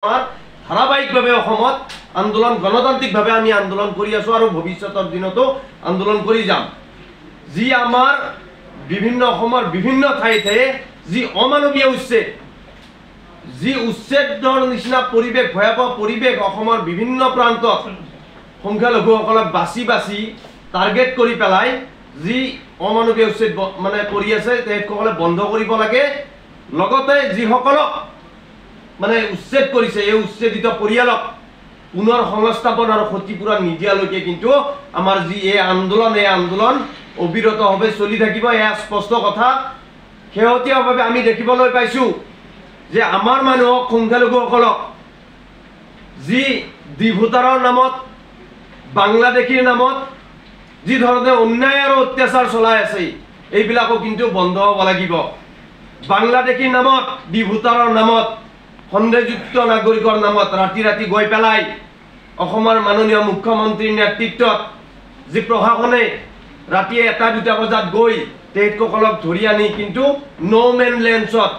ধাৰাবাহিকভাৱে অসমত আন্দোলন গণতান্ত্ৰিকভাৱে আমি আন্দোলন কৰি আছো আৰু ভৱিষ্যতৰ দিনতো আন্দোলন কৰি যাম। যি আমাৰ বিভিন্ন অসমৰ বিভিন্ন ঠাইতে যি অমানৱীয় উচ্ছেদ, যি উচ্ছেদৰ নিচিনা পৰিৱেশ, ভয়াৱহ পৰিৱেশ অসমৰ বিভিন্ন প্ৰান্তত সংখ্যালঘুসকলক বাছি বাছি টাৰ্গেট কৰি পেলাই যি অমানৱীয় উচ্ছেদ মানে কৰি আছে, তেওঁলোকসকলে বন্ধ কৰিব লাগে। লগতে যিসকলক মানে উচ্ছেদ কৰিছে এই উচ্ছেদিত পৰিয়ালক পুনৰ সংস্থাপন আৰু ক্ষতিপূৰণ নিদিয়ালৈকে কিন্তু আমাৰ যি এই আন্দোলন অবিৰতভাৱে চলি থাকিব। এয়া স্পষ্ট কথা। শেহতীয়াভাৱে আমি দেখিবলৈ পাইছো যে আমাৰ মানুহক, সংখ্যালঘুসকলক যি ভোটাৰৰ নামত, বাংলাদেশীৰ নামত যি ধৰণে অন্যায় আৰু অত্যাচাৰ চলাই আছে, এইবিলাকো কিন্তু বন্ধ হ'ব লাগিব। বাংলাদেশীৰ নামত, ভোটাৰৰ নামত, সন্দেহযুক্ত নাগৰিকৰ নামত ৰাতি ৰাতি গৈ পেলাই অসমৰ মাননীয় মুখ্যমন্ত্ৰীৰ নেতৃত্বত যি প্ৰশাসনে ৰাতি ১টা-২টা বজাত গৈ তেওঁলোকসকলক ধৰি আনি কিন্তু ন' মেন লেণ্ডছত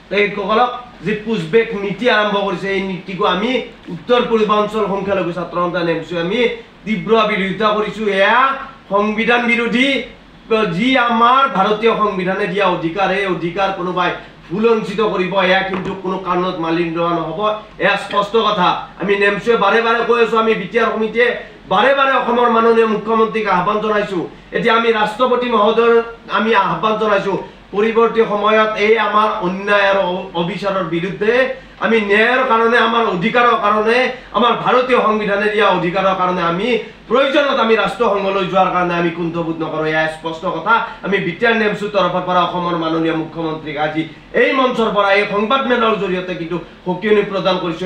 তেওঁলোকসকলক যি পুছবেক নীতি আৰম্ভ কৰিছে, এই নীতিকো আমি উত্তৰ পূৰ্বাঞ্চল সংখ্যালঘু ছাত্ৰ সন্থা নেমছো আমি তীব্ৰ বিৰোধিতা কৰিছো। এয়া সংবিধান বিৰোধী। যি আমাৰ ভাৰতীয় সংবিধানে দিয়া অধিকাৰ, এই অধিকাৰ কোনোবাই ভুলঞ্চিত কৰিব, এয়া কিন্তু কোনো কাৰণত মালিন লোৱা নহ'ব। এয়া স্পষ্ট কথা। আমি নেমছোৱে বাৰে বাৰে কৈ আছো, আমি বিটিআৰ সমিতিয়ে বাৰে বাৰে অসমৰ মাননীয় মুখ্যমন্ত্ৰীক আহ্বান জনাইছো। এতিয়া আমি ৰাষ্ট্ৰপতি মহোদয়ৰ আমি আহ্বান জনাইছো, পৰৱৰ্তী সময়ত এই আমাৰ অন্যায় আৰু অবিচাৰৰ বিৰুদ্ধে আমি ন্যায়ৰ কাৰণে, আমাৰ অধিকাৰৰ কাৰণে, আমাৰ ভাৰতীয় সংবিধানে দিয়া অধিকাৰৰ কাৰণে আমি প্ৰয়োজনত আমি ৰাষ্ট্ৰসংঘলৈ যোৱাৰ কাৰণে আমি কুণ্ঠবোধ নকৰোঁ। এয়া স্পষ্ট কথা। আমি বিটিআৰ নেমছোৰ তৰফৰ পৰা অসমৰ মাননীয় মুখ্যমন্ত্ৰীক আজি এই মঞ্চৰ পৰা এই সংবাদমেলৰ জৰিয়তে কিন্তু সকিয়নি প্ৰদান কৰিছো।